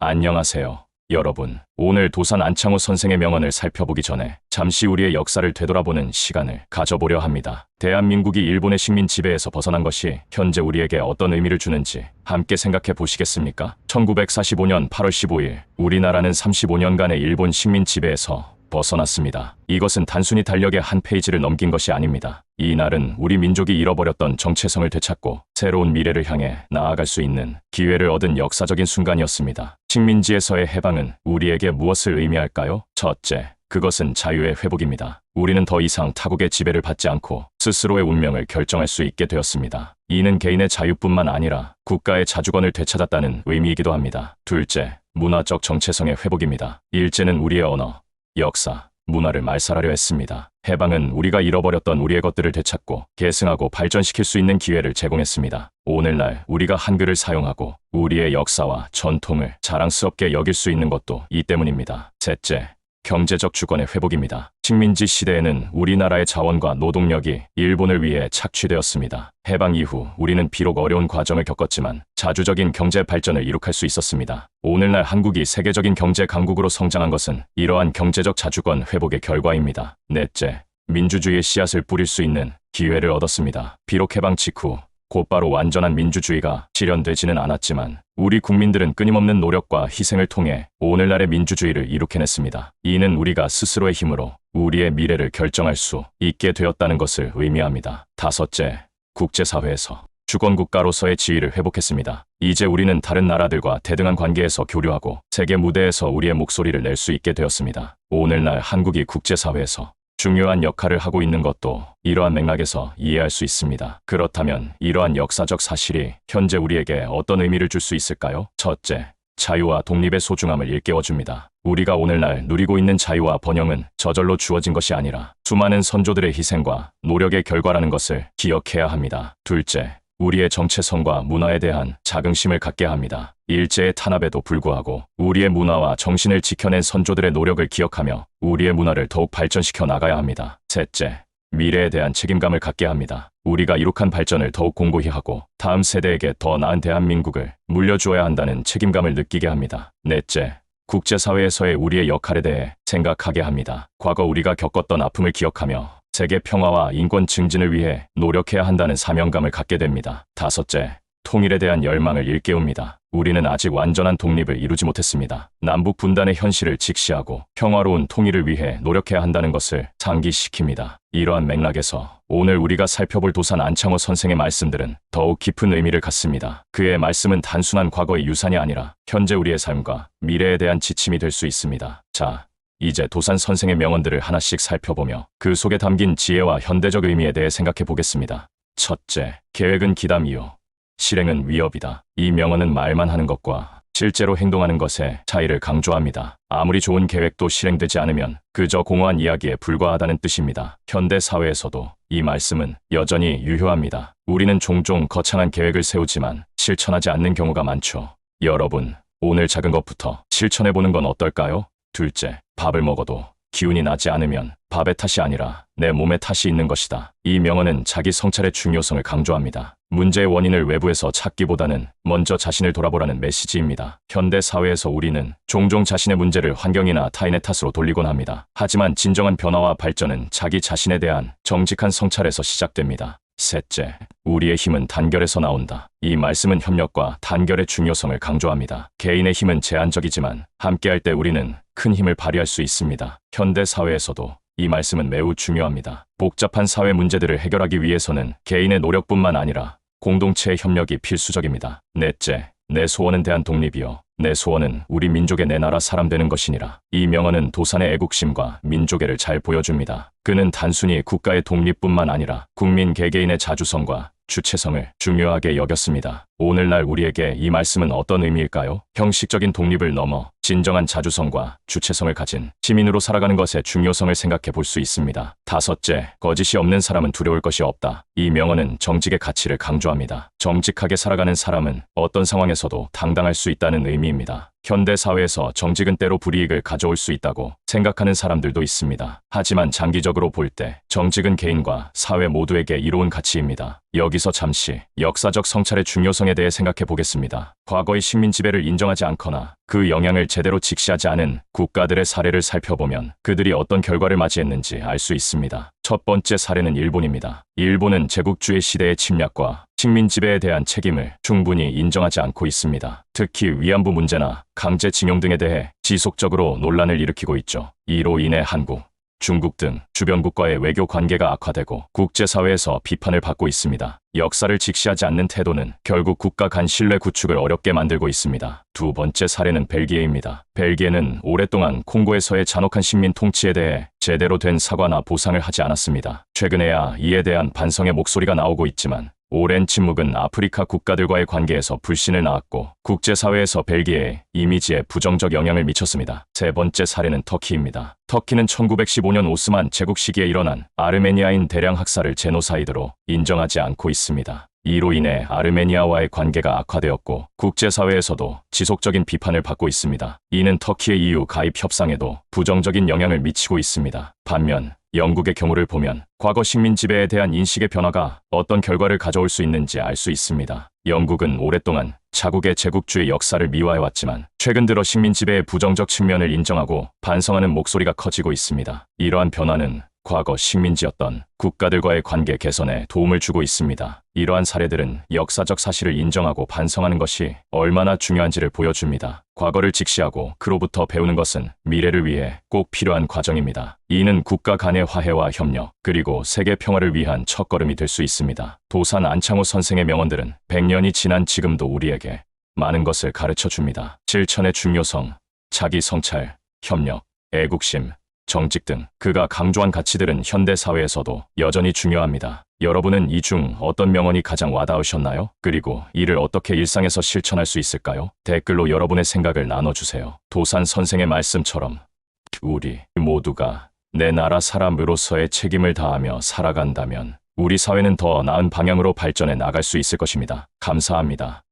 안녕하세요, 여러분. 오늘 도산 안창호 선생의 명언을 살펴보기 전에 잠시 우리의 역사를 되돌아보는 시간을 가져보려 합니다. 대한민국이 일본의 식민 지배에서 벗어난 것이 현재 우리에게 어떤 의미를 주는지 함께 생각해 보시겠습니까? 1945년 8월 15일, 우리나라는 35년간의 일본 식민 지배에서 벗어났습니다. 이것은 단순히 달력의 한 페이지를 넘긴 것이 아닙니다. 이 날은 우리 민족이 잃어버렸던 정체성을 되찾고 새로운 미래를 향해 나아갈 수 있는 기회를 얻은 역사적인 순간이었습니다. 식민지에서의 해방은 우리에게 무엇을 의미할까요? 첫째, 그것은 자유의 회복입니다. 우리는 더 이상 타국의 지배를 받지 않고 스스로의 운명을 결정할 수 있게 되었습니다. 이는 개인의 자유뿐만 아니라 국가의 자주권을 되찾았다는 의미이기도 합니다. 둘째, 문화적 정체성의 회복입니다. 일제는 우리의 언어, 역사, 문화를 말살하려 했습니다. 해방은 우리가 잃어버렸던 우리의 것들을 되찾고 계승하고 발전시킬 수 있는 기회를 제공했습니다. 오늘날 우리가 한글을 사용하고 우리의 역사와 전통을 자랑스럽게 여길 수 있는 것도 이 때문입니다. 셋째, 경제적 주권의 회복입니다. 식민지 시대에는 우리나라의 자원과 노동력이 일본을 위해 착취되었습니다. 해방 이후 우리는 비록 어려운 과정을 겪었지만 자주적인 경제 발전을 이룩할 수 있었습니다. 오늘날 한국이 세계적인 경제 강국으로 성장한 것은 이러한 경제적 자주권 회복의 결과입니다. 넷째, 민주주의의 씨앗을 뿌릴 수 있는 기회를 얻었습니다. 비록 해방 직후 곧바로 완전한 민주주의가 실현되지는 않았지만 우리 국민들은 끊임없는 노력과 희생을 통해 오늘날의 민주주의를 이룩해냈습니다. 이는 우리가 스스로의 힘으로 우리의 미래를 결정할 수 있게 되었다는 것을 의미합니다. 다섯째, 국제사회에서 주권국가로서의 지위를 회복했습니다. 이제 우리는 다른 나라들과 대등한 관계에서 교류하고 세계 무대에서 우리의 목소리를 낼 수 있게 되었습니다. 오늘날 한국이 국제사회에서 중요한 역할을 하고 있는 것도 이러한 맥락에서 이해할 수 있습니다. 그렇다면 이러한 역사적 사실이 현재 우리에게 어떤 의미를 줄 수 있을까요? 첫째, 자유와 독립의 소중함을 일깨워줍니다. 우리가 오늘날 누리고 있는 자유와 번영은 저절로 주어진 것이 아니라 수많은 선조들의 희생과 노력의 결과라는 것을 기억해야 합니다. 둘째, 우리의 정체성과 문화에 대한 자긍심을 갖게 합니다. 일제의 탄압에도 불구하고 우리의 문화와 정신을 지켜낸 선조들의 노력을 기억하며 우리의 문화를 더욱 발전시켜 나가야 합니다. 셋째, 미래에 대한 책임감을 갖게 합니다. 우리가 이룩한 발전을 더욱 공고히 하고 다음 세대에게 더 나은 대한민국을 물려주어야 한다는 책임감을 느끼게 합니다. 넷째, 국제사회에서의 우리의 역할에 대해 생각하게 합니다. 과거 우리가 겪었던 아픔을 기억하며 세계 평화와 인권 증진을 위해 노력해야 한다는 사명감을 갖게 됩니다. 다섯째, 통일에 대한 열망을 일깨웁니다. 우리는 아직 완전한 독립을 이루지 못했습니다. 남북 분단의 현실을 직시하고 평화로운 통일을 위해 노력해야 한다는 것을 상기시킵니다. 이러한 맥락에서 오늘 우리가 살펴볼 도산 안창호 선생의 말씀들은 더욱 깊은 의미를 갖습니다. 그의 말씀은 단순한 과거의 유산이 아니라 현재 우리의 삶과 미래에 대한 지침이 될 수 있습니다. 자, 이제 도산 선생의 명언들을 하나씩 살펴보며 그 속에 담긴 지혜와 현대적 의미에 대해 생각해 보겠습니다. 첫째, 계획은 기담이요, 실행은 위협이다. 이 명언은 말만 하는 것과 실제로 행동하는 것의 차이를 강조합니다. 아무리 좋은 계획도 실행되지 않으면 그저 공허한 이야기에 불과하다는 뜻입니다. 현대 사회에서도 이 말씀은 여전히 유효합니다. 우리는 종종 거창한 계획을 세우지만 실천하지 않는 경우가 많죠. 여러분, 오늘 작은 것부터 실천해보는 건 어떨까요? 둘째, 밥을 먹어도 기운이 나지 않으면 밥의 탓이 아니라 내 몸의 탓이 있는 것이다. 이 명언은 자기 성찰의 중요성을 강조합니다. 문제의 원인을 외부에서 찾기보다는 먼저 자신을 돌아보라는 메시지입니다. 현대 사회에서 우리는 종종 자신의 문제를 환경이나 타인의 탓으로 돌리곤 합니다. 하지만 진정한 변화와 발전은 자기 자신에 대한 정직한 성찰에서 시작됩니다. 셋째, 우리의 힘은 단결에서 나온다. 이 말씀은 협력과 단결의 중요성을 강조합니다. 개인의 힘은 제한적이지만 함께할 때 우리는 큰 힘을 발휘할 수 있습니다. 현대 사회에서도 이 말씀은 매우 중요합니다. 복잡한 사회 문제들을 해결하기 위해서는 개인의 노력뿐만 아니라 공동체의 협력이 필수적입니다. 넷째, 내 소원은 대한 독립이요, 내 소원은 우리 민족의 내 나라 사람 되는 것이니라. 이 명언은 도산의 애국심과 민족애를 잘 보여줍니다. 그는 단순히 국가의 독립뿐만 아니라 국민 개개인의 자주성과 주체성을 중요하게 여겼습니다. 오늘날 우리에게 이 말씀은 어떤 의미일까요? 형식적인 독립을 넘어 진정한 자주성과 주체성을 가진 시민으로 살아가는 것의 중요성을 생각해 볼 수 있습니다. 다섯째, 거짓이 없는 사람은 두려울 것이 없다. 이 명언은 정직의 가치를 강조합니다. 정직하게 살아가는 사람은 어떤 상황에서도 당당할 수 있다는 의미입니다. 현대 사회에서 정직은 때로 불이익을 가져올 수 있다고 생각하는 사람들도 있습니다. 하지만 장기적으로 볼 때 정직은 개인과 사회 모두에게 이로운 가치입니다. 여기서 잠시 역사적 성찰의 중요성에 반성에 대해 생각해 보겠습니다. 과거의 식민 지배를 인정하지 않거나 그 영향을 제대로 직시하지 않은 국가들의 사례를 살펴보면 그들이 어떤 결과를 맞이했는지 알 수 있습니다. 첫 번째 사례는 일본입니다. 일본은 제국주의 시대의 침략과 식민 지배에 대한 책임을 충분히 인정하지 않고 있습니다. 특히 위안부 문제나 강제징용 등에 대해 지속적으로 논란을 일으키고 있죠. 이로 인해 한국, 중국 등 주변 국가의 외교 관계가 악화되고 국제사회에서 비판을 받고 있습니다. 역사를 직시하지 않는 태도는 결국 국가 간 신뢰 구축을 어렵게 만들고 있습니다. 두 번째 사례는 벨기에입니다. 벨기에는 오랫동안 콩고에서의 잔혹한 식민 통치에 대해 제대로 된 사과나 보상을 하지 않았습니다. 최근에야 이에 대한 반성의 목소리가 나오고 있지만 오랜 침묵은 아프리카 국가들과의 관계에서 불신을 낳았고 국제사회에서 벨기에의 이미지에 부정적 영향을 미쳤습니다. 세 번째 사례는 터키입니다. 터키는 1915년 오스만 제국 시기에 일어난 아르메니아인 대량 학살을 제노사이드로 인정하지 않고 있습니다. 이로 인해 아르메니아와의 관계가 악화되었고 국제사회에서도 지속적인 비판을 받고 있습니다. 이는 터키의 EU 가입 협상에도 부정적인 영향을 미치고 있습니다. 반면 영국의 경우를 보면 과거 식민 지배에 대한 인식의 변화가 어떤 결과를 가져올 수 있는지 알 수 있습니다. 영국은 오랫동안 자국의 제국주의 역사를 미화해왔지만 최근 들어 식민 지배의 부정적 측면을 인정하고 반성하는 목소리가 커지고 있습니다. 이러한 변화는 과거 식민지였던 국가들과의 관계 개선에 도움을 주고 있습니다. 이러한 사례들은 역사적 사실을 인정하고 반성하는 것이 얼마나 중요한지를 보여줍니다. 과거를 직시하고 그로부터 배우는 것은 미래를 위해 꼭 필요한 과정입니다. 이는 국가 간의 화해와 협력, 그리고 세계 평화를 위한 첫걸음이 될 수 있습니다. 도산 안창호 선생의 명언들은 100년이 지난 지금도 우리에게 많은 것을 가르쳐 줍니다. 실천의 중요성, 자기 성찰, 협력, 애국심, 정직 등 그가 강조한 가치들은 현대 사회에서도 여전히 중요합니다. 여러분은 이 중 어떤 명언이 가장 와닿으셨나요? 그리고 이를 어떻게 일상에서 실천할 수 있을까요? 댓글로 여러분의 생각을 나눠주세요. 도산 선생의 말씀처럼 우리 모두가 내 나라 사람으로서의 책임을 다하며 살아간다면 우리 사회는 더 나은 방향으로 발전해 나갈 수 있을 것입니다. 감사합니다.